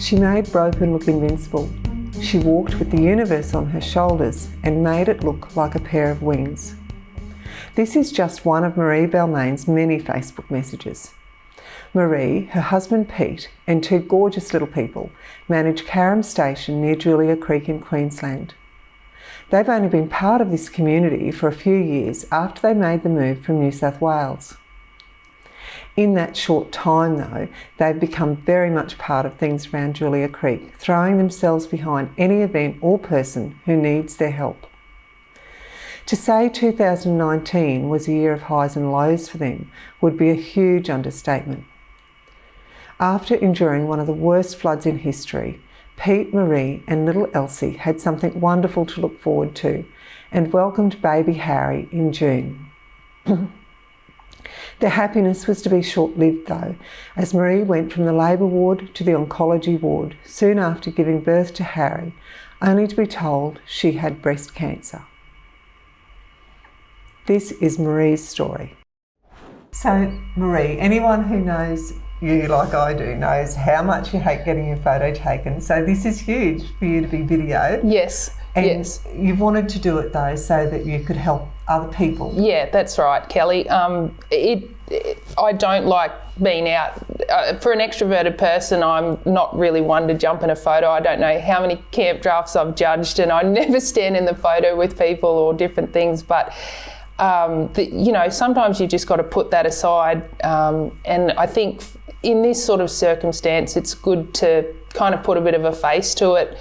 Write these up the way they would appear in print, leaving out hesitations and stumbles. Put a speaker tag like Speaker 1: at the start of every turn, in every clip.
Speaker 1: She made broken look invincible. She walked with the universe on her shoulders and made it look like a pair of wings. This is just one of Maree Balmain's many Facebook messages. Maree, her husband Pete, and two gorgeous little people manage Carrum Station near Julia Creek in Queensland. They've only been part of this community for a few years after they made the move from New South Wales. In that short time though, they've become very much part of things around Julia Creek, throwing themselves behind any event or person who needs their help. To say 2019 was a year of highs and lows for them would be a huge understatement. After enduring one of the worst floods in history, Pete, Maree and little Elsie had something wonderful to look forward to and welcomed baby Harry in June. Their happiness was to be short-lived though, as Maree went from the labour ward to the oncology ward soon after giving birth to Harry, only to be told she had breast cancer. This is Maree's story. So Maree, anyone who knows you like I do knows how much you hate getting your photo taken. So this is huge for you to be videoed.
Speaker 2: Yes.
Speaker 1: And
Speaker 2: yes.
Speaker 1: You've wanted to do it though so that you could help other people.
Speaker 2: Yeah, that's right, Kelly. I don't like being out. For an extroverted person, I'm not really one to jump in a photo. I don't know how many camp drafts I've judged, and I never stand in the photo with people or different things. But sometimes you just got to put that aside. And I think in this sort of circumstance, it's good to kind of put a bit of a face to it,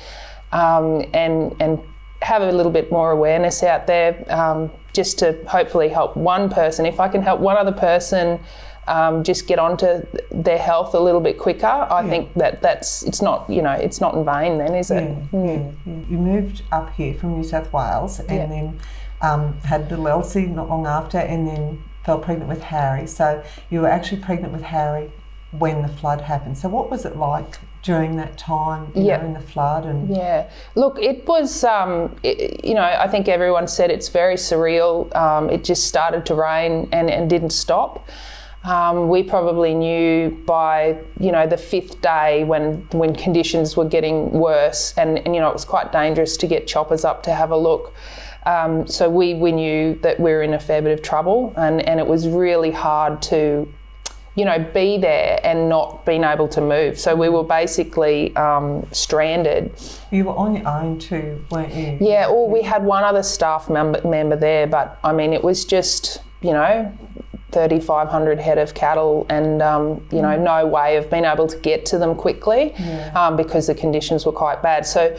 Speaker 2: and have a little bit more awareness out there, just to hopefully help one person. If I can help one other person just get onto their health a little bit quicker, I think it's not in vain then, is it?
Speaker 1: Yeah. You moved up here from New South Wales and then had little Elsie not long after, and then fell pregnant with Harry. So you were actually pregnant with Harry when the flood happened. So what was it like during that time, you know, in the flood? And
Speaker 2: look, it was, I think everyone said it's very surreal. It just started to rain and didn't stop. We probably knew by, the fifth day when conditions were getting worse, and it was quite dangerous to get choppers up to have a look. So we knew that we were in a fair bit of trouble, and it was really hard to be there and not being able to move. So we were basically stranded. You were on your own too, weren't you? Yeah, or we had one other staff member there, but I mean, it was just, 3,500 head of cattle, and, no way of being able to get to them quickly because the conditions were quite bad. So,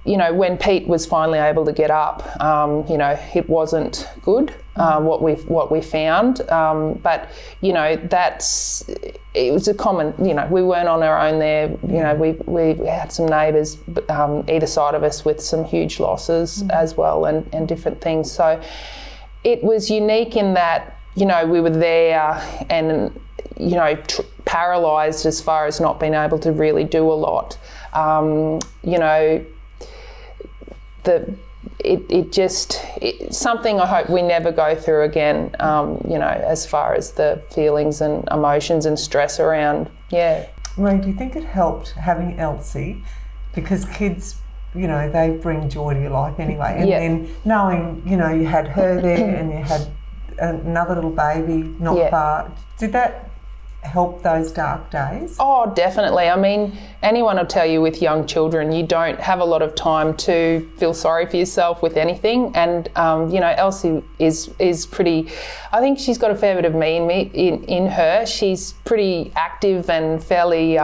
Speaker 2: when Pete was finally able to get up, it wasn't good, what we found. But, it was a common, we weren't on our own there. We had some neighbours either side of us with some huge losses as well, and different things. So it was unique in that, we were there and, paralysed as far as not being able to really do a lot. It's something I hope we never go through again, as far as the feelings and emotions and stress around,
Speaker 1: Maree, do you think it helped having Elsie? Because kids, they bring joy to your life anyway. And then knowing, you had her there and you had another little baby not far, did that help those dark days? Oh,
Speaker 2: definitely. I mean, anyone will tell you with young children, you don't have a lot of time to feel sorry for yourself with anything. And, Elsie is pretty, I think she's got a fair bit of me in her. She's pretty active and fairly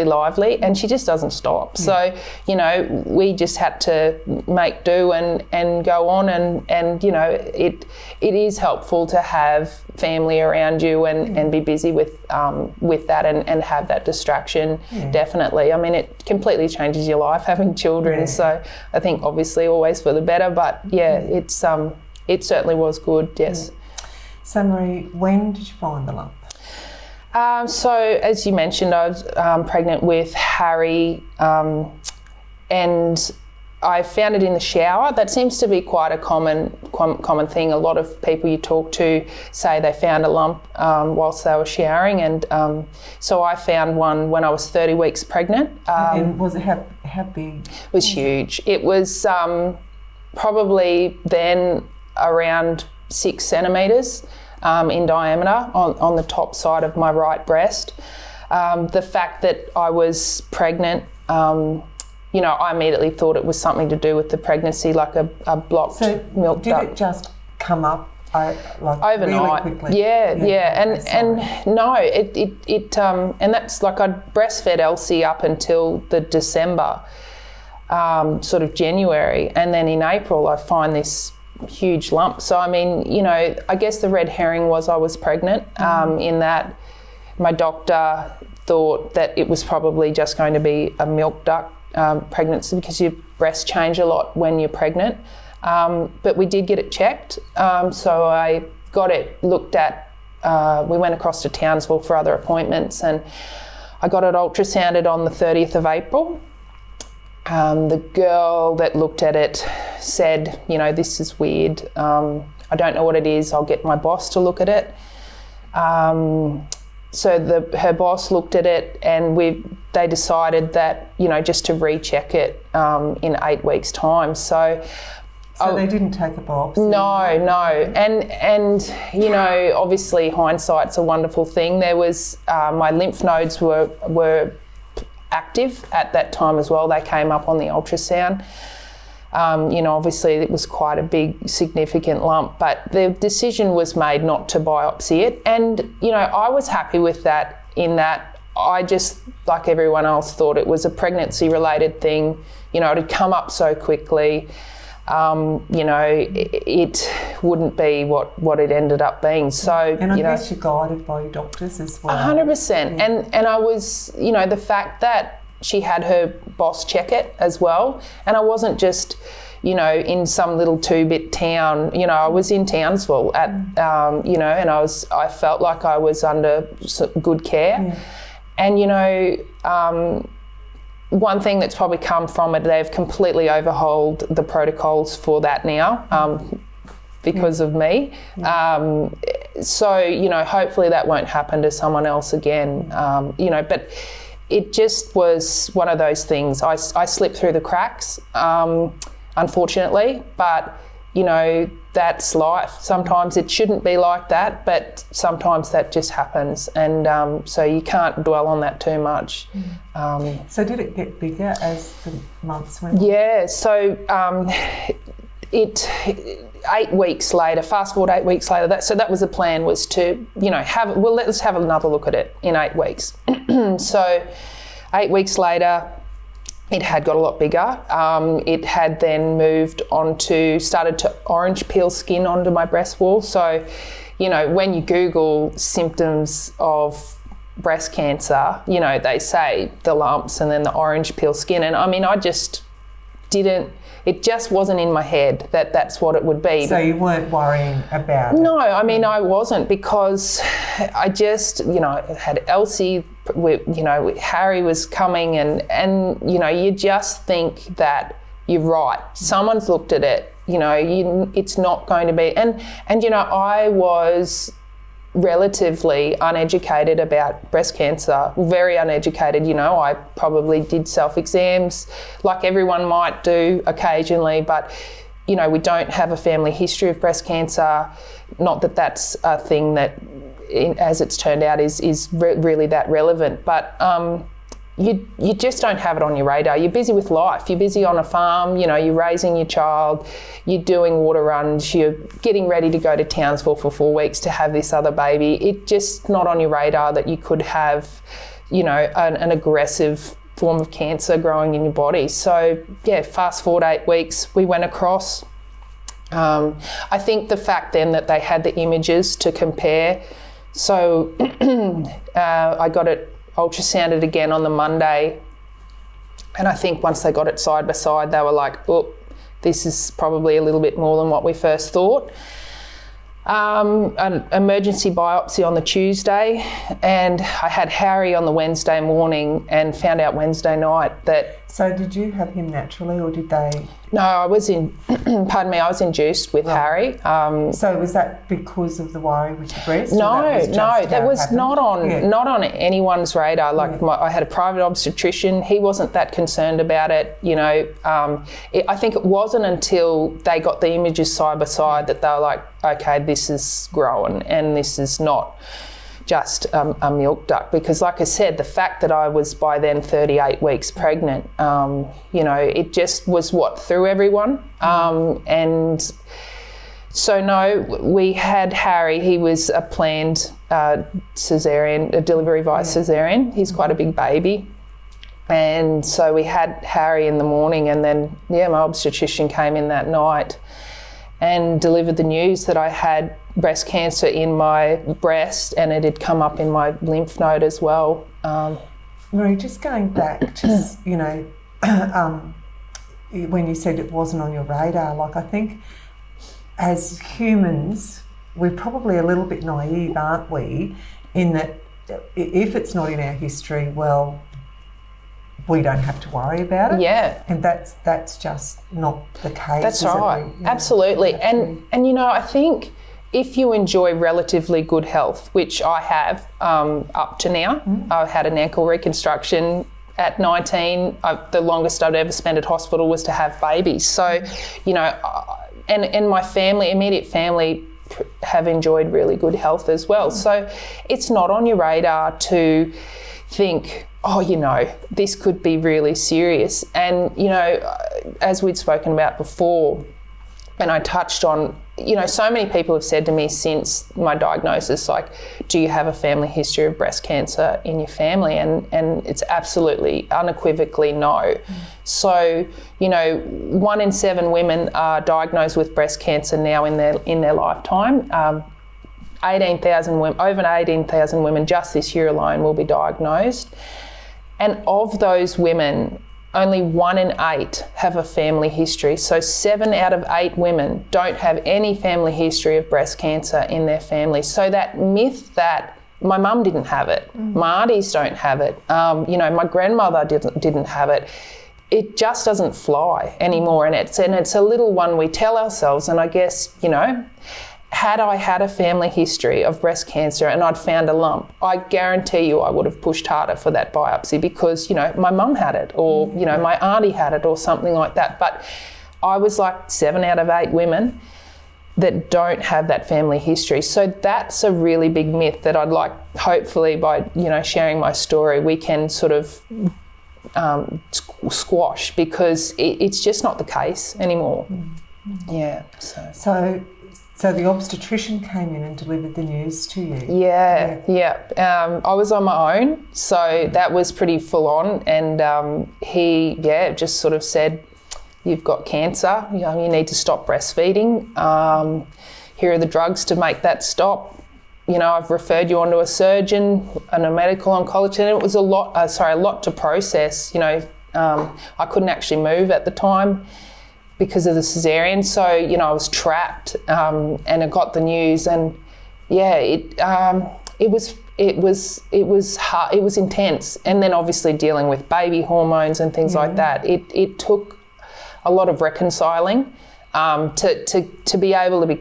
Speaker 2: lively, and she just doesn't stop. So, we just had to make do and go on, and it is helpful to have family around you and be busy with that and have that distraction. Definitely. I mean, it completely changes your life having children. So I think obviously always for the better, but it certainly was good. Yes.
Speaker 1: So Maree, when did you find the lump?
Speaker 2: So as you mentioned, I was pregnant with Harry, and I found it in the shower. That seems to be quite a common thing. A lot of people you talk to say they found a lump whilst they were showering, and so I found one when I was 30 weeks pregnant.
Speaker 1: And was it how big?
Speaker 2: It was huge. It was probably then around 6 centimetres in diameter on the top side of my right breast. The fact that I was pregnant, I immediately thought it was something to do with the pregnancy, like a blocked milk duct.
Speaker 1: Did it just come up
Speaker 2: overnight?
Speaker 1: Really quickly?
Speaker 2: Yeah. And no, it and that's like I breastfed Elsie up until the December, sort of January, and then in April I find this huge lump. So I mean, I guess the red herring was I was pregnant, in that my doctor thought that it was probably just going to be a milk duct pregnancy, because your breasts change a lot when you're pregnant. But we did get it checked. So I got it looked at. We went across to Townsville for other appointments, and I got it ultrasounded on the 30th of April. The girl that looked at it said, this is weird. I don't know what it is. I'll get my boss to look at it. So her boss looked at it, and they decided that, just to recheck it in 8 weeks' time. So
Speaker 1: they didn't take a biopsy?
Speaker 2: No. And obviously hindsight's a wonderful thing. There was, my lymph nodes were active at that time as well. They came up on the ultrasound. Obviously it was quite a big, significant lump, but the decision was made not to biopsy it. And, I was happy with that, in that I just, like everyone else, thought it was a pregnancy-related thing. It had come up so quickly. It wouldn't be what it ended up being. So,
Speaker 1: and I guess you're guided by your doctors as well.
Speaker 2: 100%.
Speaker 1: Yeah.
Speaker 2: And I was, the fact that she had her boss check it as well. And I wasn't just, in some little 2-bit town. I was in Townsville and I felt like I was under good care.
Speaker 1: Yeah.
Speaker 2: And, one thing that's probably come from it, they've completely overhauled the protocols for that now, because of me. So, hopefully that won't happen to someone else again, but it just was one of those things. I slipped through the cracks, unfortunately, but, that's life. Sometimes it shouldn't be like that, but sometimes that just happens. And so you can't dwell on that too much.
Speaker 1: So did it get bigger as the months went on?
Speaker 2: Yeah, so 8 weeks later, fast forward 8 weeks later, that was the plan, was to, let's have another look at it in 8 weeks. So 8 weeks later, it had got a lot bigger. It had then started to orange peel skin onto my breast wall. So, when you Google symptoms of breast cancer, they say the lumps and then the orange peel skin. And I mean, I just didn't, it just wasn't in my head that that's what it would be.
Speaker 1: So you weren't worrying about it?
Speaker 2: No, I mean, I wasn't, because I just, had Elsie, Harry was coming, and you just think that you're right. Someone's looked at it, it's not going to be. And I was relatively uneducated about breast cancer, very uneducated. I probably did self-exams like everyone might do occasionally, but we don't have a family history of breast cancer. Not that that's a thing that, as it's turned out, is really that relevant, but you just don't have it on your radar. You're busy with life. You're busy on a farm, you're raising your child, you're doing water runs, you're getting ready to go to Townsville for 4 weeks to have this other baby. It's just not on your radar that you could have, an aggressive form of cancer growing in your body. So, yeah, fast forward 8 weeks, we went across. I think the fact then that they had the images to compare. So I got it ultrasounded again on the Monday, and I think once they got it side by side, they were like, oh, this is probably a little bit more than what we first thought. An emergency biopsy on the Tuesday, and I had Harry on the Wednesday morning, and found out Wednesday night that
Speaker 1: So did you have him naturally, or did they?
Speaker 2: No, I was I was induced with Harry.
Speaker 1: So was that because of the worry with the breast?
Speaker 2: No, that was not on anyone's radar. Like I had a private obstetrician. He wasn't that concerned about it. You know, I think it wasn't until they got the images side by side that they were like, okay, this is growing and this is not just a milk duct, because like I said, the fact that I was by then 38 weeks pregnant, you know, it just was what threw everyone. And so no, we had Harry. He was a planned cesarean, a delivery via cesarean. He's quite a big baby. And so we had Harry in the morning, and then, my obstetrician came in that night and delivered the news that I had breast cancer in my breast, and it had come up in my lymph node as well.
Speaker 1: Maree, just going back to, you know, when you said it wasn't on your radar, like I think as humans, we're probably a little bit naive, aren't we, in that if it's not in our history, well, we don't have to worry about it.
Speaker 2: Yeah.
Speaker 1: And that's just not the case.
Speaker 2: That's right. Absolutely. And you know, I think if you enjoy relatively good health, which I have up to now, I've had an ankle reconstruction at 19. The longest I'd ever spent at hospital was to have babies. So, you know, and my family, immediate family, have enjoyed really good health as well. So it's not on your radar to think, oh, you know, this could be really serious. And, you know, as we'd spoken about before, and I touched on, you know, so many people have said to me since my diagnosis, like, do you have a family history of breast cancer in your family? And it's absolutely, unequivocally no. So, you know, 1 in 7 women are diagnosed with breast cancer now in their lifetime. 18,000 women, over 18,000 women just this year alone will be diagnosed. And of those women, only 1 in 8 have a family history. So 7 out of 8 women don't have any family history of breast cancer in their family. So that myth that my mum didn't have it, my aunties don't have it, you know, my grandmother didn't have it, it just doesn't fly anymore. And it's a little one we tell ourselves. And I guess, you know, had I had a family history of breast cancer and I'd found a lump, I guarantee you I would have pushed harder for that biopsy because, you know, my mum had it, or, you know, my auntie had it, or something like that. But I was like 7 out of 8 women that don't have that family history. So that's a really big myth that I'd like, hopefully by, you know, sharing my story, we can sort of squash, because it's just not the case anymore. Yeah.
Speaker 1: So the obstetrician came in and delivered the news to you?
Speaker 2: Yeah. I was on my own, so that was pretty full on. And he, just sort of said, you've got cancer, you know, you need to stop breastfeeding. Here are the drugs to make that stop. You know, I've referred you on to a surgeon and a medical oncologist, and it was a lot to process. You know, I couldn't actually move at the time because of the cesarean, so, you know, I was trapped, and I got the news, and it was hard, it was intense. And then obviously dealing with baby hormones and things like that, it took a lot of reconciling to be able to be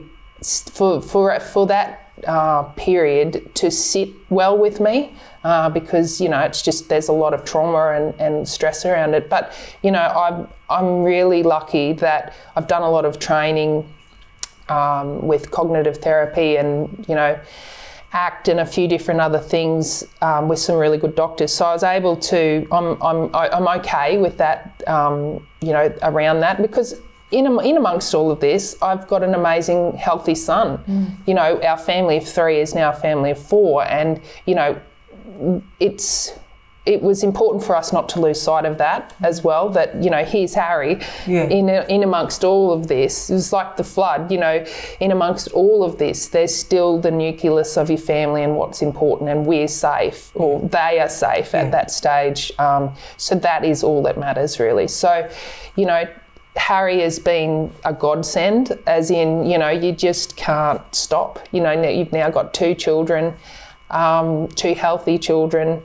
Speaker 2: for that period to sit well with me, because, you know, it's just, there's a lot of trauma and stress around it. But, you know, I'm really lucky that I've done a lot of training with cognitive therapy and, you know, ACT and a few different other things with some really good doctors. So I was able to, I'm okay with that, you know, around that, because in amongst all of this, I've got an amazing, healthy son. You know, our family of 3 is now a family of 4, and, you know, it was important for us not to lose sight of that as well, that, you know, here's Harry in amongst all of this. It was like the flood, you know, in amongst all of this, there's still the nucleus of your family and what's important, and we're safe, or they are safe at that stage. So that is all that matters, really. So, you know, Harry has been a godsend, as in, you know, you just can't stop. You know, you've now got 2 children, 2 healthy children,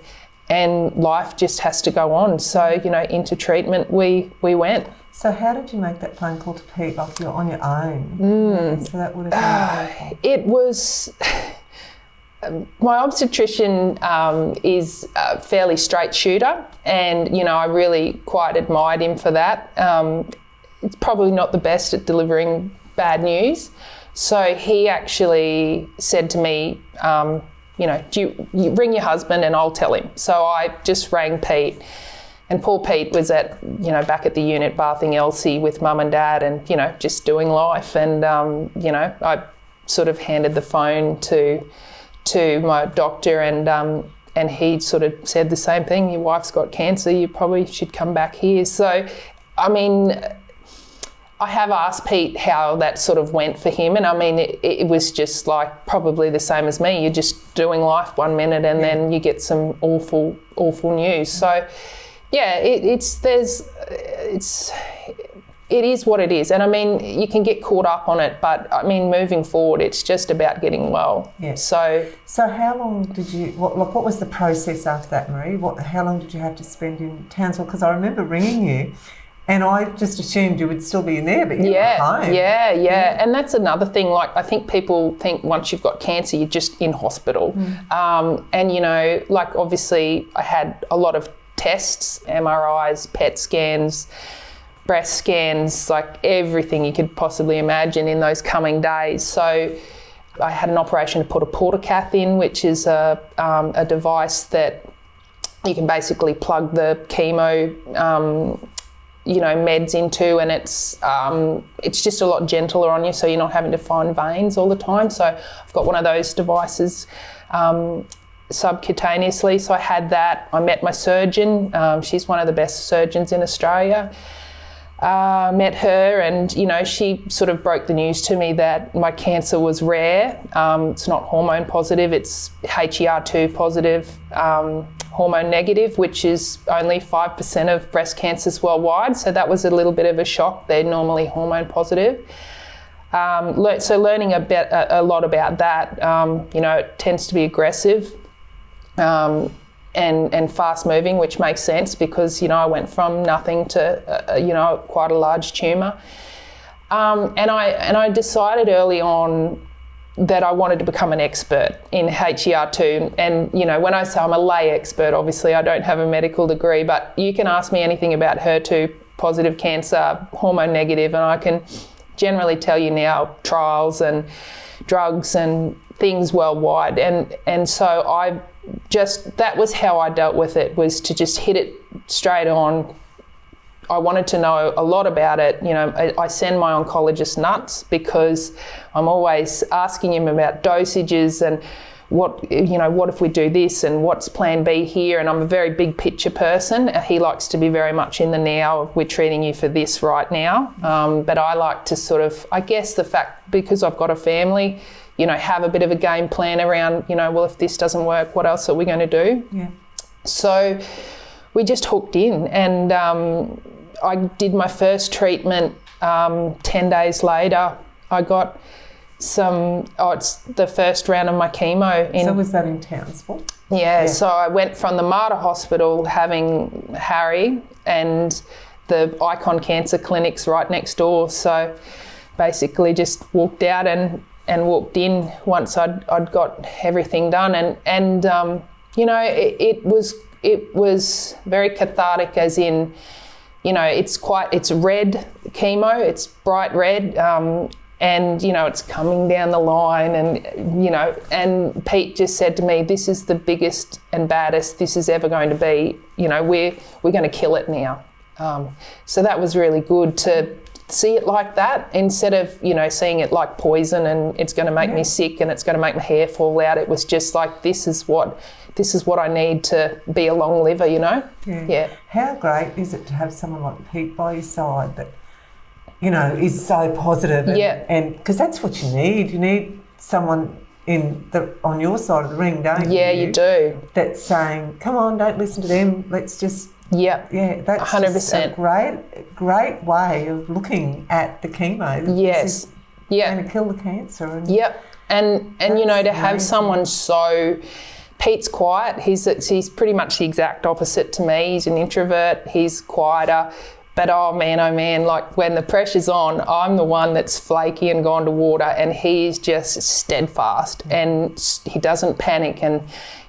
Speaker 2: and life just has to go on. So, you know, into treatment we went.
Speaker 1: So how did you make that phone call to Pete? Like, you're on your own. So that would have been awful.
Speaker 2: It was... My obstetrician is a fairly straight shooter, and, you know, I really quite admired him for that. It's probably not the best at delivering bad news. So he actually said to me, you know, you ring your husband and I'll tell him. So I just rang Pete, and poor Pete was back at the unit bathing Elsie with mum and dad and, you know, just doing life. And, you know, I sort of handed the phone to my doctor, and he sort of said the same thing. Your wife's got cancer, you probably should come back here. So, I mean, I have asked Pete how that sort of went for him, and I mean, it was just like probably the same as me. You're just doing life 1 minute and then you get some awful news. So, yeah, it is what it is. And I mean, you can get caught up on it, but I mean, moving forward, it's just about getting well.
Speaker 1: Yeah.
Speaker 2: So
Speaker 1: how long did you, what was the process after that, Maree? How long did you have to spend in Townsville? Because I remember ringing you and I just assumed you would still be in there, but you were home.
Speaker 2: Yeah. And that's another thing. Like, I think people think once you've got cancer, you're just in hospital. And, you know, like, obviously I had a lot of tests, MRIs, PET scans, breast scans, like everything you could possibly imagine in those coming days. So I had an operation to put a portacath in, which is a device that you can basically plug the chemo, you know, meds into, and it's just a lot gentler on you, so you're not having to find veins all the time. So I've got one of those devices subcutaneously. So I had that. I met my surgeon. She's one of the best surgeons in Australia. Met her, and, you know, she sort of broke the news to me that my cancer was rare. It's not hormone positive, it's HER2 positive, hormone negative, which is only 5% of breast cancers worldwide. So that was a little bit of a shock. They're normally hormone positive. So learning a lot about that, you know, it tends to be aggressive. And fast moving, which makes sense because, you know, I went from nothing to, you know, quite a large tumour. And I decided early on that I wanted to become an expert in HER2. And, you know, when I say I'm a lay expert, obviously I don't have a medical degree, but you can ask me anything about HER2 positive cancer, hormone negative, and I can generally tell you now trials and drugs and things worldwide. And so that was how I dealt with it, was to just hit it straight on. I wanted to know a lot about it. You know, I send my oncologist nuts because I'm always asking him about dosages and what if we do this and what's plan B here. And I'm a very big picture person. He likes to be very much in the now. We're treating you for this right now. But I like to sort of, I guess the fact, because I've got a family, you know, have a bit of a game plan around, you know, well, if this doesn't work, what else are we going to do?
Speaker 1: Yeah.
Speaker 2: So we just hooked in, and I did my first treatment. 10 days later, I got it's the first round of my chemo.
Speaker 1: So was that in Townsville?
Speaker 2: Yeah, so I went from the Mater Hospital having Harry and the Icon Cancer Clinic's right next door. So basically just walked out and walked in once I'd got everything done, and you know, it was very cathartic, as in, you know, it's red chemo, it's bright red, and, you know, it's coming down the line, and, you know, and Pete just said to me, this is the biggest and baddest this is ever going to be, you know, we're going to kill it now. So that was really good to see it like that, instead of, you know, seeing it like poison and it's going to make me sick and it's going to make my hair fall out. It was just like, this is what I need to be a long liver, you know? Yeah.
Speaker 1: How great is it to have someone like Pete by your side that, you know, is so positive, and because that's what you need. You need someone on your side of the ring, don't you?
Speaker 2: Yeah, you do.
Speaker 1: That's saying, come on, don't listen to them. Let's just. Yeah, that's
Speaker 2: 100%.
Speaker 1: Just a great way of looking at the chemo.
Speaker 2: Yes.
Speaker 1: Going to kill the cancer.
Speaker 2: And you know, to have someone so Pete's quiet. He's pretty much the exact opposite to me. He's an introvert. He's quieter. But oh man, like when the pressure's on, I'm the one that's flaky and gone to water, and he's just steadfast and he doesn't panic. And,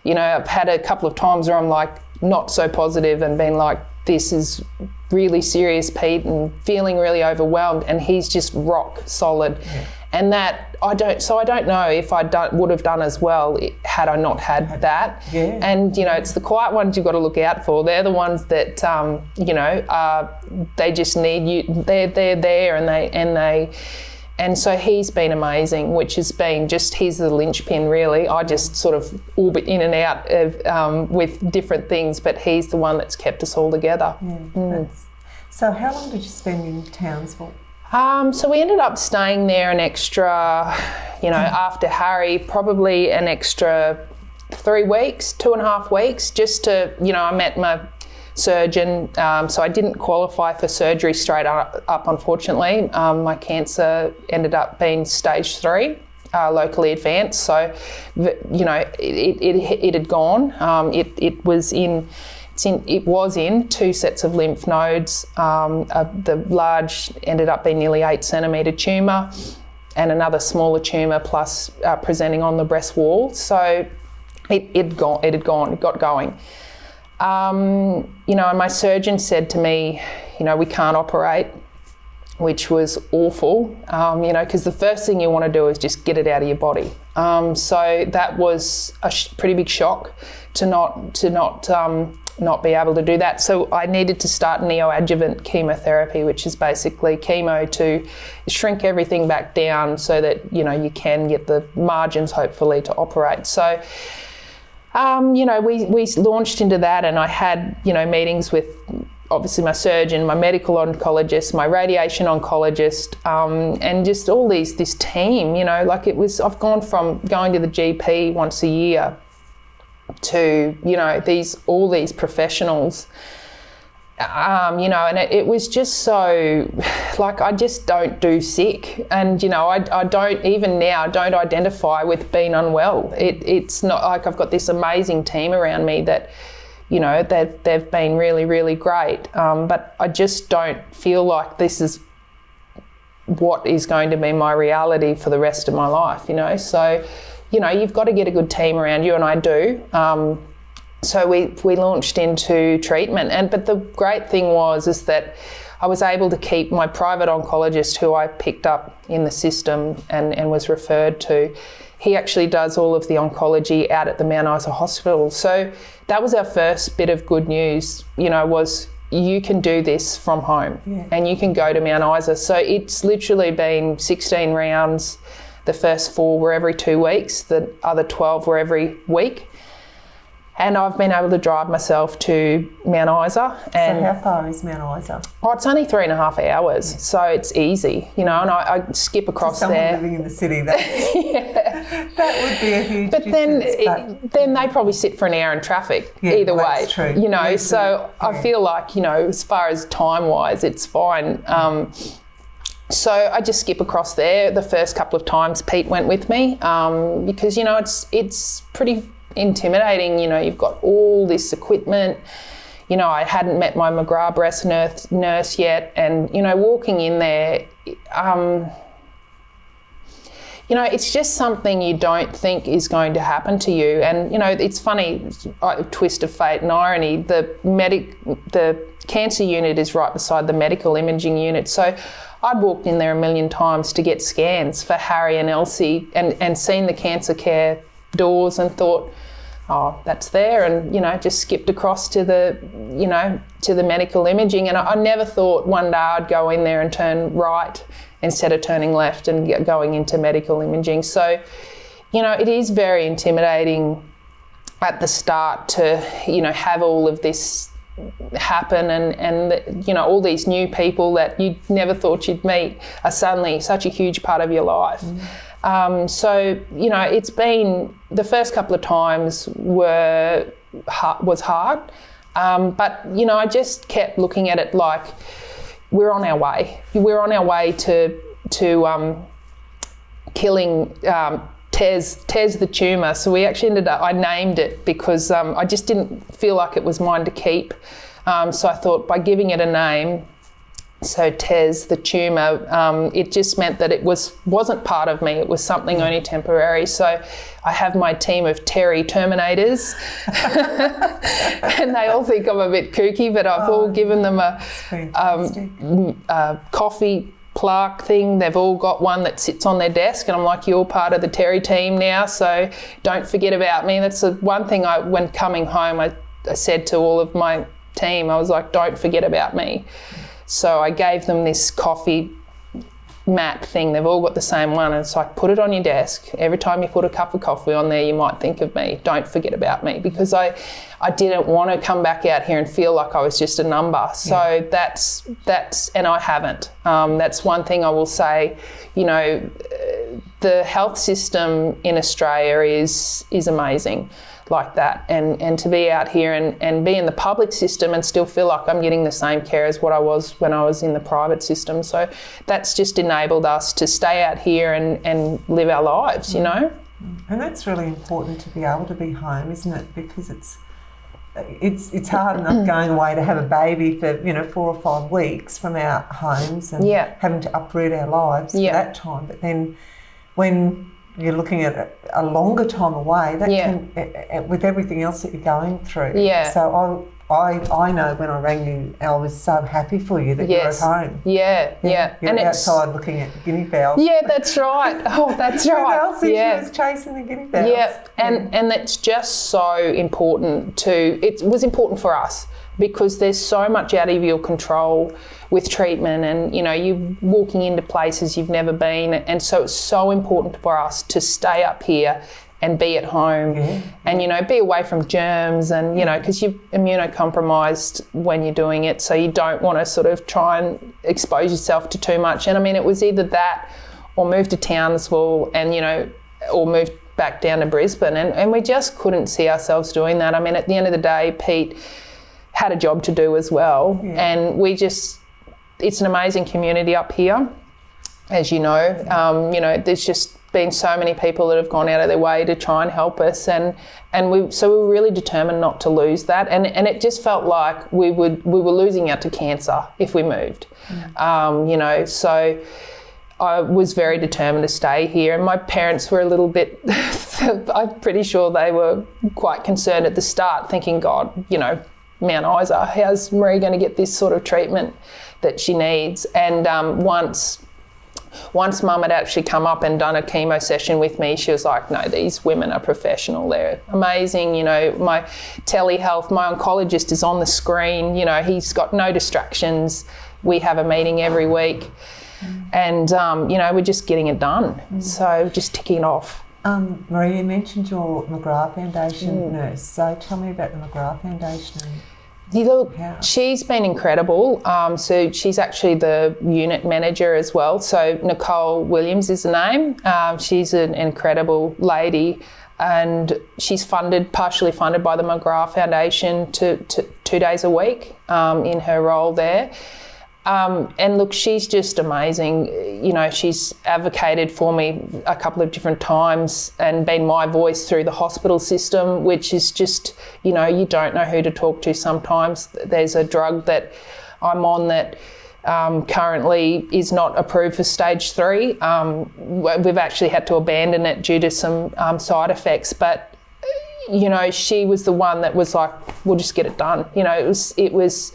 Speaker 2: you know, I've had a couple of times where I'm like not so positive and been like, this is really serious, Pete, and feeling really overwhelmed, and he's just rock solid. Yeah. And that I don't know if I would have done as well had I not had that.
Speaker 1: Yeah.
Speaker 2: And, you know, it's the quiet ones you've got to look out for. They're the ones that, you know, they just need you. They're there, and so he's been amazing, which has been just, he's the linchpin really. I just sort of orbit in and out of, with different things, but he's the one that's kept us all together.
Speaker 1: Yeah, So how long did you spend in Townsville?
Speaker 2: So we ended up staying there an extra, you know, after Harry, probably an extra 3 weeks, 2.5 weeks, just to, you know, I met my surgeon. So I didn't qualify for surgery straight up, unfortunately. My cancer ended up being stage 3, locally advanced. So, you know, it had gone. It was in 2 sets of lymph nodes. The large ended up being nearly 8 centimetre tumour, and another smaller tumour plus presenting on the breast wall. So it had got going. You know, and my surgeon said to me, you know, we can't operate, which was awful, you know, because the first thing you want to do is just get it out of your body. So that was a pretty big shock to not be able to do that. So I needed to start neoadjuvant chemotherapy, which is basically chemo to shrink everything back down so that, you know, you can get the margins hopefully to operate. So, you know, we launched into that, and I had, you know, meetings with obviously my surgeon, my medical oncologist, my radiation oncologist, and just all this team, you know, like I've gone from going to the GP once a year to, you know, all these professionals, you know, and it was just so, like, I just don't do sick, and, you know, I don't even now don't identify with being unwell. It's not like I've got this amazing team around me that, you know, they've been really, really great, but I just don't feel like this is what is going to be my reality for the rest of my life, you know. So, you know, you've got to get a good team around you, and I do. So we launched into treatment, but the great thing is that I was able to keep my private oncologist, who I picked up in the system and was referred to. He actually does all of the oncology out at the Mount Isa Hospital. So that was our first bit of good news, you know, was you can do this from home, and you can go to Mount Isa. So it's literally been 16 rounds. The first 4 were every 2 weeks, the other 12 were every week. And I've been able to drive myself to Mount Isa. And
Speaker 1: so how far is Mount Isa?
Speaker 2: Oh, it's only 3.5 hours, so it's easy, you know, and I skip across there.
Speaker 1: Living in the city, that would be a huge difference.
Speaker 2: But then they probably sit for an hour in traffic either way.
Speaker 1: That's true.
Speaker 2: You know, so I feel like, you know, as far as time-wise, it's fine. So I just skip across there. The first couple of times Pete went with me, because, you know, it's pretty intimidating. You know, you've got all this equipment. You know, I hadn't met my McGrath breast nurse yet, and, you know, walking in there, you know, it's just something you don't think is going to happen to you. And, you know, it's funny, a twist of fate and irony, the cancer unit is right beside the medical imaging unit. So I'd walked in there a million times to get scans for Harry and Elsie, and seen the cancer care doors and thought, oh, that's there, and, you know, just skipped across to the medical imaging. And I never thought one day I'd go in there and turn right instead of turning left and going into medical imaging. So, you know, it is very intimidating at the start to, you know, have all of this happen, and you know, all these new people that you never thought you'd meet are suddenly such a huge part of your life. So, you know, it's been, the first couple of times was hard, but, you know, I just kept looking at it like we're on our way. We're on our way to killing tears the tumour. So we actually I named it because I just didn't feel like it was mine to keep. So I thought by giving it a name, so tears the tumour, it just meant that it wasn't part of me. It was something only temporary. So I have my team of Terry Terminators, and they all think I'm a bit kooky, but I've all given them a coffee plaque thing. They've all got one that sits on their desk, and I'm like, you're part of the Terry team now, so don't forget about me. That's the one thing when coming home, I said to all of my team, I was like, don't forget about me. So I gave them this coffee mat thing. They've all got the same one, and it's like, put it on your desk. Every time you put a cup of coffee on there, you might think of me. Don't forget about me, because I didn't want to come back out here and feel like I was just a number. So that's and I haven't. That's one thing I will say. You know, the health system in Australia is amazing like that, and to be out here and be in the public system and still feel like I'm getting the same care as what I was when I was in the private system. So that's just enabled us to stay out here and live our lives, you know.
Speaker 1: And that's really important, to be able to be home, isn't it? Because it's hard enough going away to have a baby for 4 or 5 weeks from our homes and having to uproot our lives for that time. But then when you're looking at a longer time away, that can, with everything else that you're going through. Yeah. So I know when I rang you, I was so happy for you that you're at home.
Speaker 2: Yeah.
Speaker 1: You're and outside looking at the guinea fowls.
Speaker 2: Yeah, that's right. Oh, that's right.
Speaker 1: Elsie, she was chasing the guinea fowls.
Speaker 2: Yeah, and that's just so important it was important for us, because there's so much out of your control with treatment, and you're walking into places you've never been, and so it's so important for us to stay up here and be at home and be away from germs, and because you're immunocompromised when you're doing it, so you don't want to sort of try and expose yourself to too much. And I mean, it was either that or move to Townsville and or move back down to Brisbane, and we just couldn't see ourselves doing that. I mean, at the end of the day, Pete had a job to do as well, and it's an amazing community up here, as you know. There's just been so many people that have gone out of their way to try and help us, and we were really determined not to lose that, and it just felt like we were losing out to cancer if we moved. So I was very determined to stay here, and my parents were a little bit I'm pretty sure they were quite concerned at the start, thinking, God, Mount Isa, how's Maree going to get this sort of treatment that she needs? And once Mum had actually come up and done a chemo session with me, she was like, no, these women are professional, they're amazing. My telehealth, my oncologist is on the screen, he's got no distractions. We have a meeting every week, and we're just getting it done. So just ticking it off.
Speaker 1: Maree, you mentioned your McGrath Foundation nurse, so tell me about the McGrath Foundation.
Speaker 2: Look, she's been incredible. So she's actually the unit manager as well. So Nicole Williams is the name. She's an incredible lady, and she's partially funded by the McGrath Foundation to 2 days a week in her role there. And look, she's just amazing. She's advocated for me a couple of different times and been my voice through the hospital system, which is just, you don't know who to talk to sometimes. There's a drug that I'm on that currently is not approved for stage 3. We've actually had to abandon it due to some side effects, but she was the one that was like, we'll just get it done. It was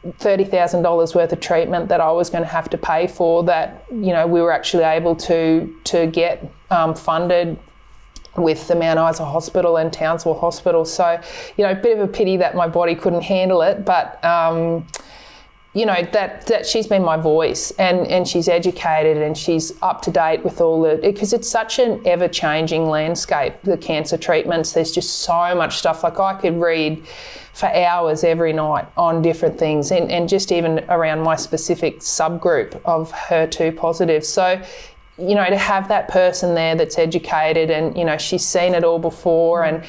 Speaker 2: $30,000 worth of treatment that I was going to have to pay for, that we were actually able to get funded with the Mount Isa Hospital and Townsville Hospital. So a bit of a pity that my body couldn't handle it, but that she's been my voice, and she's educated and she's up to date with all because it's such an ever-changing landscape, the cancer treatments. There's just so much stuff. Like, I could read for hours every night on different things, and just even around my specific subgroup of HER2 positive. So, to have that person there that's educated and, she's seen it all before, and,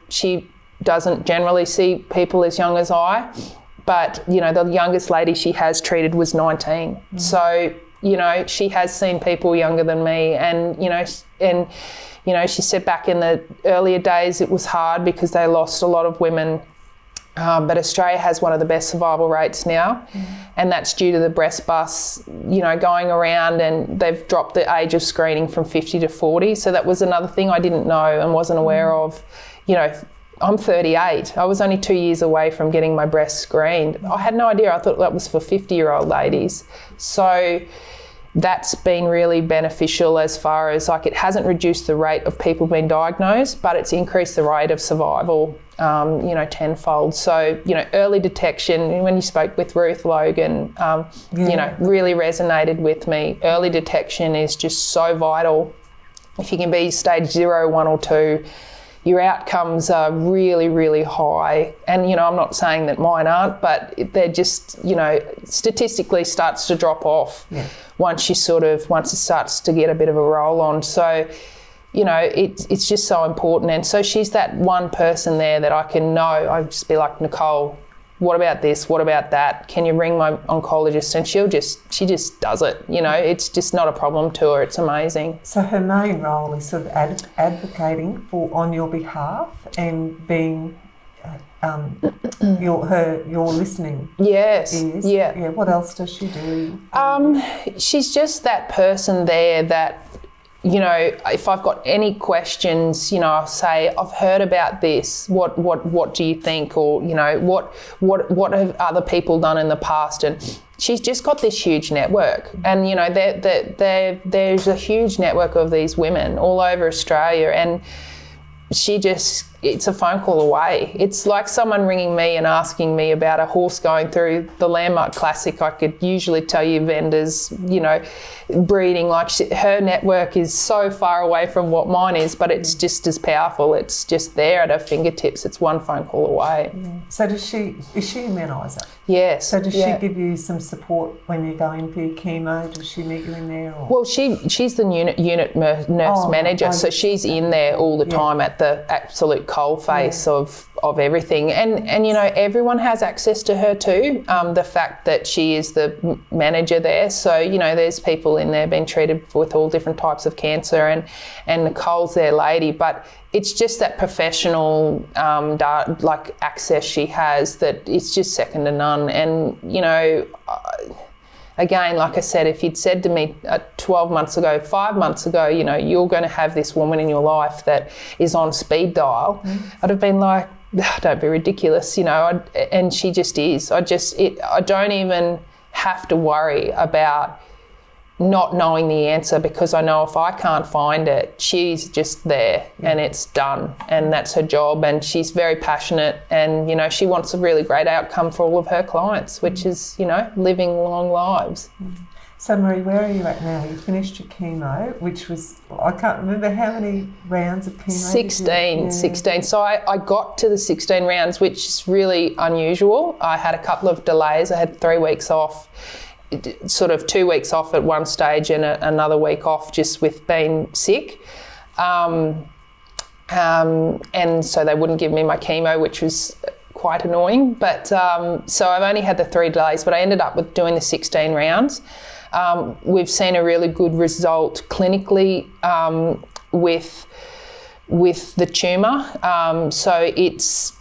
Speaker 2: she doesn't generally see people as young as I, but, the youngest lady she has treated was 19. So, she has seen people younger than me, and, and you know, she said back in the earlier days it was hard because they lost a lot of women, but Australia has one of the best survival rates now, and that's due to the breast bus, you know, going around, and they've dropped the age of screening from 50 to 40. So that was another thing I didn't know and wasn't aware of. You know, I'm 38. I was only 2 years away from getting my breast screened. I had no idea. I thought that was for 50-year-old ladies. So that's been really beneficial as far as, like, it hasn't reduced the rate of people being diagnosed, but it's increased the rate of survival, you know, tenfold. So, you know, early detection, when you spoke with Ruth Logan, you know, really resonated with me. Early detection is just so vital. If you can be stage 0, 1 or 2, your outcomes are really, really high. And, you know, I'm not saying that mine aren't, but they're just, you know, statistically starts to drop off once it starts to get a bit of a roll on. So, you know, it's just so important. And so she's that one person there that I can know. I'd just be like, Nicole, what about this? What about that? Can you ring my oncologist? And she just does it. You know, it's just not a problem to her. It's amazing.
Speaker 1: So her main role is sort of advocating on your behalf and being your listening.
Speaker 2: Yes.
Speaker 1: Ears.
Speaker 2: Yeah.
Speaker 1: What else does she do?
Speaker 2: She's just that person there that, you know, if I've got any questions, you know, I'll say, I've heard about this. What do you think? Or, you know, what have other people done in the past? And she's just got this huge network. And, you know, there's a huge network of these women all over Australia. And it's a phone call away. It's like someone ringing me and asking me about a horse going through the Landmark Classic. I could usually tell you vendors, you know, breeding. Like, her network is so far away from what mine is, but it's just as powerful. It's just there at her fingertips. It's one phone call away.
Speaker 1: So is she a immuniser?
Speaker 2: Yes.
Speaker 1: So does she give you some support when you go in for your chemo? Does she meet you in there? Or?
Speaker 2: Well, she's the unit nurse manager, so she's in there all the time at the absolute coalface of everything. And you know, everyone has access to her too. The fact that she is the manager there, so, you know, there's people in there being treated with all different types of cancer, and Nicole's their lady, but it's just that professional like access she has that it's just second to none. And, you know, again, like I said, if you'd said to me 12 months ago, 5 months ago, you know, you're going to have this woman in your life that is on speed dial, I'd have been like, don't be ridiculous, you know. And she just is. I don't even have to worry about not knowing the answer, because I know if I can't find it, she's just there and it's done, and that's her job. And she's very passionate, and, you know, she wants a really great outcome for all of her clients, which is, you know, living long lives.
Speaker 1: So Maree, where are you at now? You finished your chemo, which was, I can't remember how many rounds of chemo.
Speaker 2: 16. So I got to the 16 rounds, which is really unusual. I had a couple of delays. I had 3 weeks off, sort of 2 weeks off at one stage and another week off just with being sick. And so they wouldn't give me my chemo, which was quite annoying. But so I've only had the 3 delays, but I ended up with doing the 16 rounds. We've seen a really good result clinically with the tumour. So it's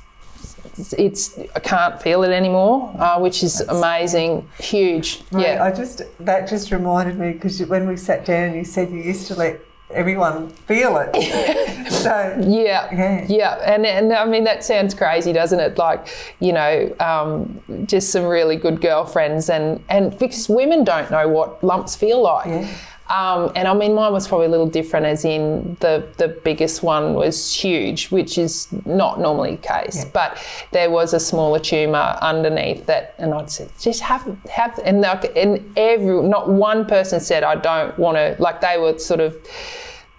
Speaker 2: I can't feel it anymore, which is amazing, huge.
Speaker 1: Maree, that just reminded me, because when we sat down, you said you used to let everyone feel it. So and I mean, that sounds crazy, doesn't it? Like, you know, just some really good girlfriends, and because women don't know what lumps feel like. And I mean, mine was probably a little different, as in the biggest one was huge, which is not normally the case. But there was a smaller tumour underneath that, and I'd say, just have, and not one person said, I don't want to, like, they were sort of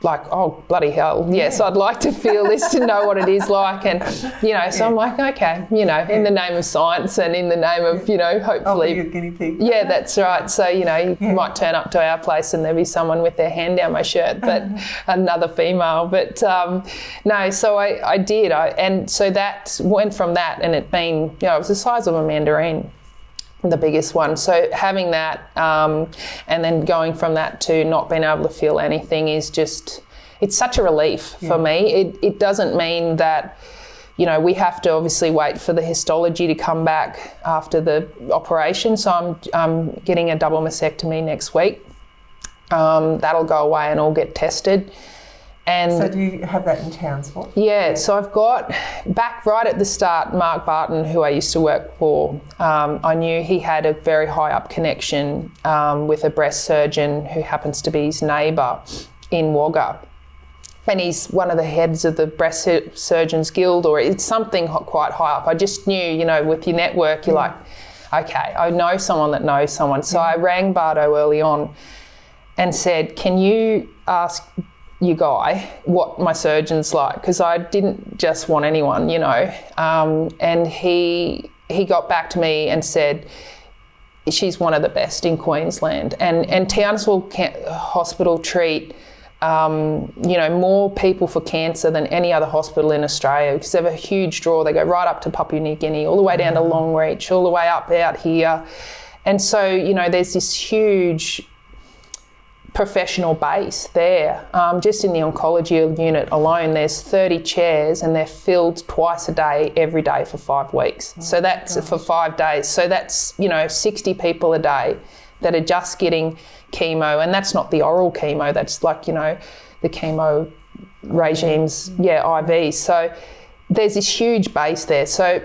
Speaker 1: like, oh, bloody hell, yes, I'd like to feel this, to know what it is like. And, you know, so I'm like, okay, you know, in the name of science and in the name of, you know, hopefully. I'll be your guinea pig.
Speaker 2: Yeah, that's right. So, you know, you might turn up to our place and there'll be someone with their hand down my shirt, but another female. But no, so I did. And so that went from that, and it being, you know, it was the size of a mandarin, the biggest one. So having that and then going from that to not being able to feel anything is just, it's such a relief for me. It doesn't mean that, you know, we have to obviously wait for the histology to come back after the operation. So I'm getting a double mastectomy next week. That'll go away and all get tested. And
Speaker 1: so do you have that in Townsville?
Speaker 2: Yeah, so I've got, back right at the start, Mark Barton, who I used to work for, I knew he had a very high up connection with a breast surgeon who happens to be his neighbour in Wagga. And he's one of the heads of the Breast Surgeons Guild, or it's something quite high up. I just knew, you know, with your network, you're like, okay, I know someone that knows someone. So I rang Bardo early on and said, can you ask you guy what my surgeon's like? Because I didn't just want anyone, you know. And he got back to me and said, she's one of the best in Queensland. And Townsville Hospital treat you know, more people for cancer than any other hospital in Australia, because they have a huge draw. They go right up to Papua New Guinea, all the way down to Longreach, all the way up out here. And so, you know, there's this huge professional base there. Just in the oncology unit alone, there's 30 chairs and they're filled twice a day, every day for 5 weeks. So that's for 5 days. So that's, you know, 60 people a day that are just getting chemo, and that's not the oral chemo, that's like, you know, the chemo regimes, IV. So there's this huge base there. So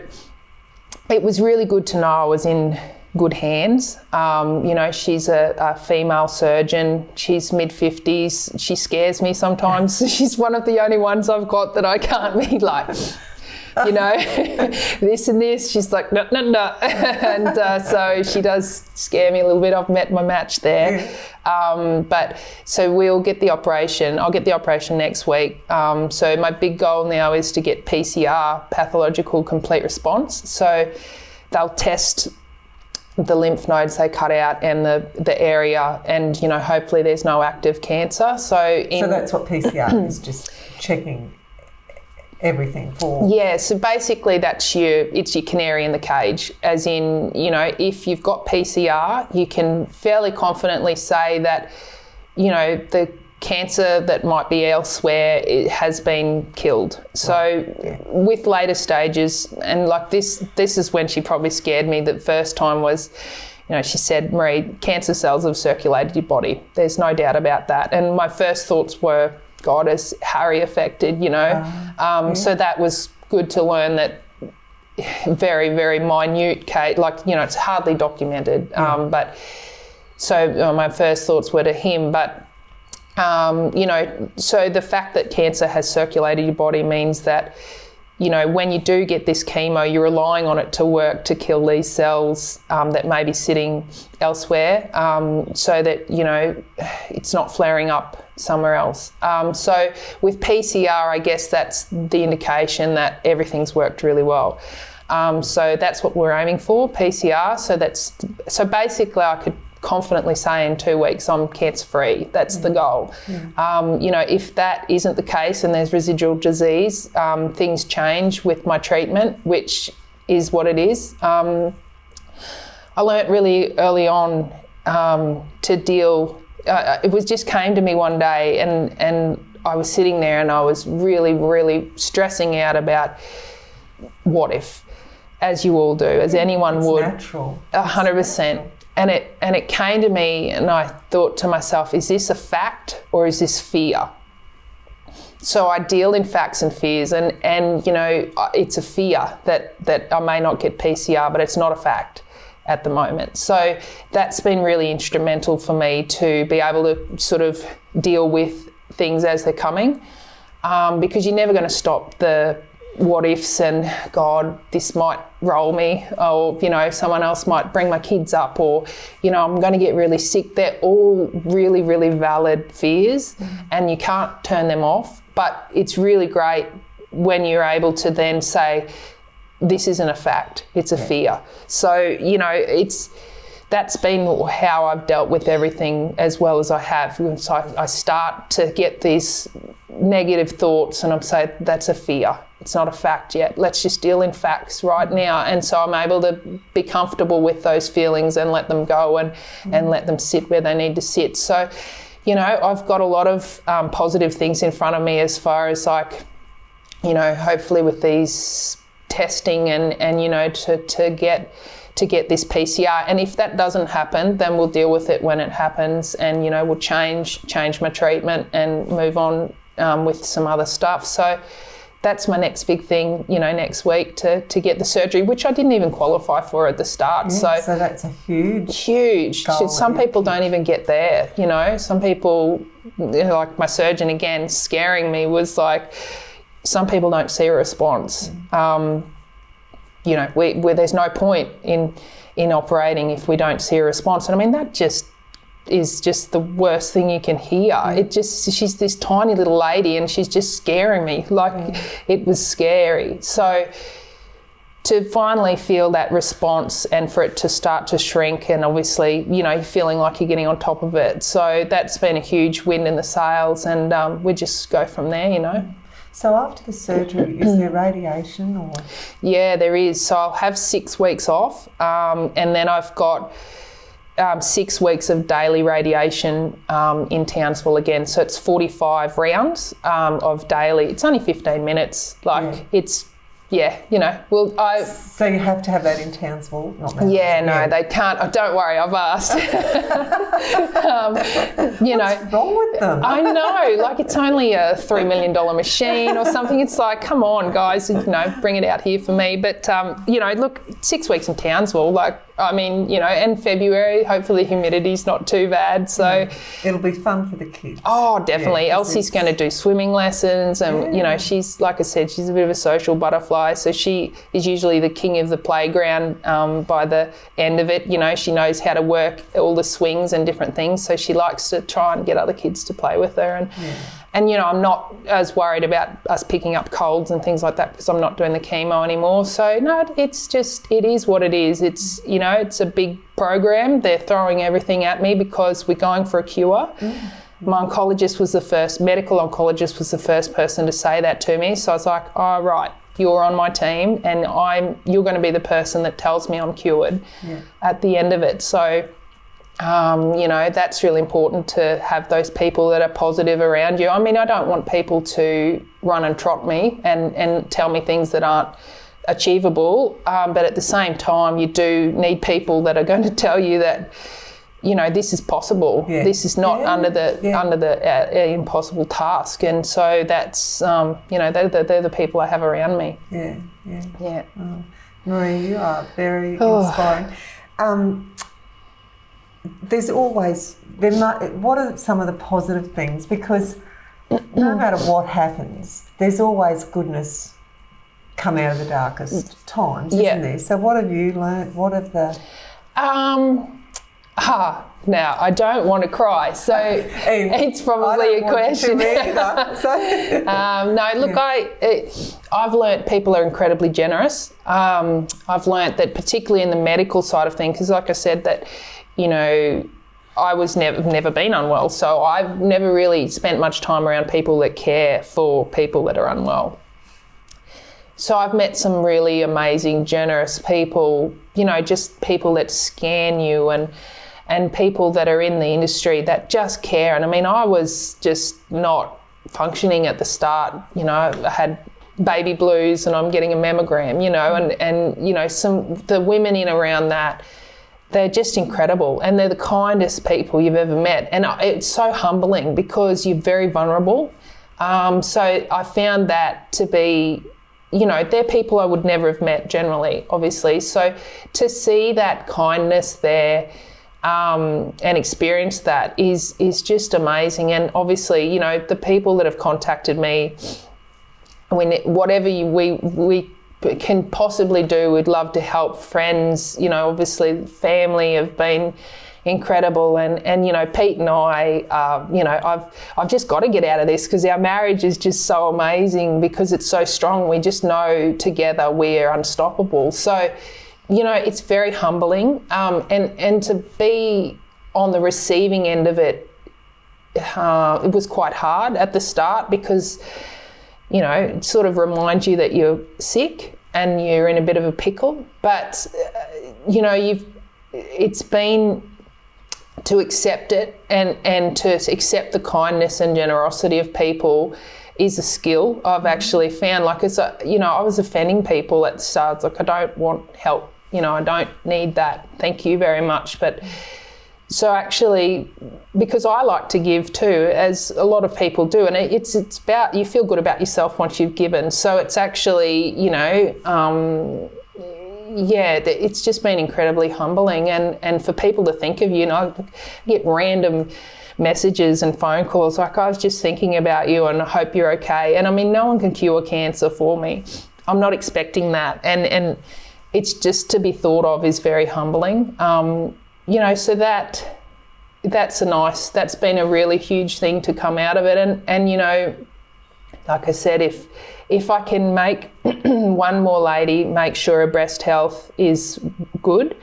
Speaker 2: it was really good to know I was in good hands. You know, she's a female surgeon. She's mid-50s. She scares me sometimes. She's one of the only ones I've got that I can't be like, you know, this and this. She's like, no. And so she does scare me a little bit. I've met my match there. But so we'll get the operation. I'll get the operation next week. So my big goal now is to get PCR, pathological complete response. So they'll test the lymph nodes they cut out and the area, and, you know, hopefully there's no active cancer. So
Speaker 1: that's what PCR is, just checking everything for.
Speaker 2: Yeah, so basically it's your canary in the cage, as in, you know, if you've got PCR, you can fairly confidently say that, you know, the cancer that might be elsewhere, it has been killed. So with later stages, and like this is when she probably scared me the first time, was, you know, she said, Maree, cancer cells have circulated your body. There's no doubt about that. And my first thoughts were, God, is Harry affected, you know? So that was good to learn that very, very minute case, like, you know, it's hardly documented. But so my first thoughts were to him, but you know, so the fact that cancer has circulated your body means that, you know, when you do get this chemo, you're relying on it to work to kill these cells that may be sitting elsewhere, so that, you know, it's not flaring up somewhere else. So with PCR, I guess that's the indication that everything's worked really well. So that's what we're aiming for, PCR. So basically I could confidently say in 2 weeks I'm cancer-free. That's the goal. You know, if that isn't the case and there's residual disease, things change with my treatment, which is what it is. I learnt really early on to deal. It was just came to me one day, and I was sitting there and I was really, really stressing out about what if, as you all do, as anyone would.
Speaker 1: Natural.
Speaker 2: 100%. And it came to me, and I thought to myself, is this a fact or is this fear? So I deal in facts and fears, and you know, it's a fear that I may not get PCR, but it's not a fact at the moment. So that's been really instrumental for me to be able to sort of deal with things as they're coming, because you're never going to stop the what ifs and, God, this might roll me, or, you know, someone else might bring my kids up, or, you know, I'm going to get really sick. They're all really, really valid fears, and you can't turn them off. But it's really great when you're able to then say, this isn't a fact, it's a fear. So, you know, that's been how I've dealt with everything as well as I have. So I start to get these negative thoughts and I'm saying, that's a fear. It's not a fact yet. Let's just deal in facts right now. And so I'm able to be comfortable with those feelings and let them go and let them sit where they need to sit. So, you know, I've got a lot of positive things in front of me as far as like, you know, hopefully with these testing and you know, to get this PCR. And if that doesn't happen, then we'll deal with it when it happens, and, you know, we'll change my treatment and move on with some other stuff. So that's my next big thing, you know, next week to get the surgery, which I didn't even qualify for at the start.
Speaker 1: Yeah, so that's a huge goal.
Speaker 2: Some people don't even get there, you know. Some people, you know, like my surgeon again, scaring me, was like, some people don't see a response. You know, there's no point in operating if we don't see a response. And I mean, that just is just the worst thing you can hear. Yeah. She's this tiny little lady and she's just scaring me. Like, it was scary. So to finally feel that response and for it to start to shrink, and obviously, you know, feeling like you're getting on top of it. So that's been a huge wind in the sails, and we just go from there, you know.
Speaker 1: So after the surgery, is there radiation or?
Speaker 2: Yeah, there is. So I'll have 6 weeks off, and then I've got 6 weeks of daily radiation in Townsville again. So it's 45 rounds of daily. It's only 15 minutes. It's, yeah, you know.
Speaker 1: So you have to have that in Townsville, not Melbourne?
Speaker 2: Yeah, no, they can't. Oh, don't worry, I've asked.
Speaker 1: What's wrong with them?
Speaker 2: I know, like, it's only a $3 million machine or something. It's like, come on, guys, you know, bring it out here for me. But, you know, look, 6 weeks in Townsville, like, I mean, you know, and February, hopefully humidity's not too bad. So
Speaker 1: it'll be fun for the kids.
Speaker 2: Oh, definitely. Yeah, Elsie's going to do swimming lessons, and, you know, she's, like I said, she's a bit of a social butterfly. So she is usually the king of the playground by the end of it. You know, she knows how to work all the swings and different things. So she likes to try and get other kids to play with her. And you know, I'm not as worried about us picking up colds and things like that because I'm not doing the chemo anymore. So no, it's just, it is what it is. It's, you know, it's a big program. They're throwing everything at me because we're going for a cure. My oncologist was medical oncologist was the first person to say that to me. So I was like, oh, right, you're on my team, and you're going to be the person that tells me I'm cured at the end of it. So, you know, that's really important to have those people that are positive around you. I mean, I don't want people to run and trot me and tell me things that aren't achievable, but at the same time, you do need people that are going to tell you that, you know, this is possible. Yeah. This is not under the impossible task. And so that's, you know, they're the people I have around me.
Speaker 1: Yeah. Oh, Maree, you are very inspiring. What are some of the positive things? Because no matter what happens, there's always goodness come out of the darkest times, isn't there? So what have you learnt? What have the... Now, I don't want to cry, so it's probably a question. No, look, I've learnt people are incredibly generous. I've learnt that particularly in the medical side of things, because like I said, that, you know, I was never been unwell, so I've never really spent much time around people that care for people that are unwell. So I've met some really amazing, generous people, you know, just people that scan you and people that are in the industry that just care. And I mean, I was just not functioning at the start. You know, I had baby blues and I'm getting a mammogram, you know, and you know, the women in around that, they're just incredible, and they're the kindest people you've ever met. And it's so humbling because you're very vulnerable. So I found that to be, you know, they're people I would never have met generally, obviously. So to see that kindness there and experience that is just amazing. And obviously, you know, the people that have contacted me, whatever we can possibly do, we'd love to help. Friends, you know, obviously family have been incredible, and you know, Pete and I, you know, I've just got to get out of this because our marriage is just so amazing because it's so strong. We just know together we're unstoppable. So, you know, it's very humbling, and to be on the receiving end of it, it was quite hard at the start because, you know, it sort of reminds you that you're sick and you're in a bit of a pickle. But, you know, it's been
Speaker 2: to accept it and to accept the kindness and generosity of people is a skill I've actually found. Like, as a, you know, I was offending people at the start. It's like, I don't want help, you know, I don't need that. Thank you very much. But so actually, because I like to give too, as a lot of people do, and it's about, you feel good about yourself once you've given. So it's actually, you know, it's just been incredibly humbling, and for people to think of you, I get random messages and phone calls like, I was just thinking about you and I hope you're okay. And I mean, no one can cure cancer for me. I'm not expecting that, and it's just to be thought of is very humbling. You know, so that's been a really huge thing to come out of it, and you know, like I said, if I can make one more lady make sure her breast health is good,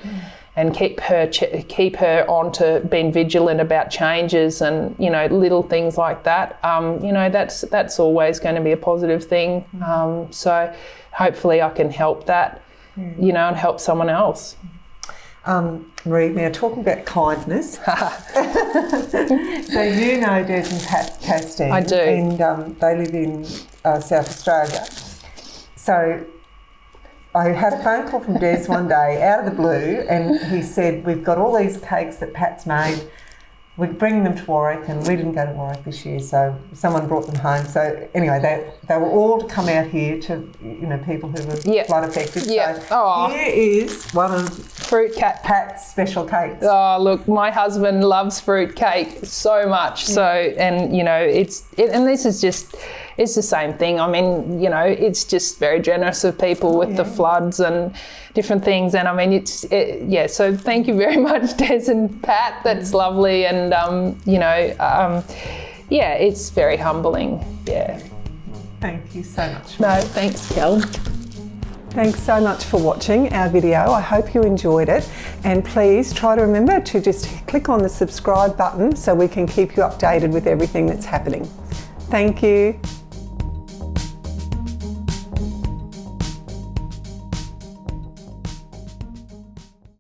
Speaker 2: and keep her on to being vigilant about changes and, you know, little things like that, you know, that's always going to be a positive thing. So hopefully I can help that, you know, and help someone else.
Speaker 1: Maree, now talking about kindness. So you know Des and Pat Castine.
Speaker 2: I do.
Speaker 1: And they live in South Australia. So I had a phone call from Des one day out of the blue, and he said, we've got all these cakes that Pat's made. We're bringing them to Warwick, and we didn't go to Warwick this year, so someone brought them home. So anyway, they were all to come out here to, you know, people who were flood affected.
Speaker 2: Yeah.
Speaker 1: So here is one of
Speaker 2: fruit cake.
Speaker 1: Pat's special cakes.
Speaker 2: Oh, look, my husband loves fruit cake so much. So, and you know, and this is just, it's the same thing. I mean, you know, it's just very generous of people with the floods and different things. And I mean, so thank you very much, Des and Pat. That's lovely. And, you know, it's very humbling. Yeah.
Speaker 1: Thank you so much.
Speaker 2: No, thanks, Kel.
Speaker 1: Thanks so much for watching our video. I hope you enjoyed it. And please try to remember to just click on the subscribe button so we can keep you updated with everything that's happening. Thank you.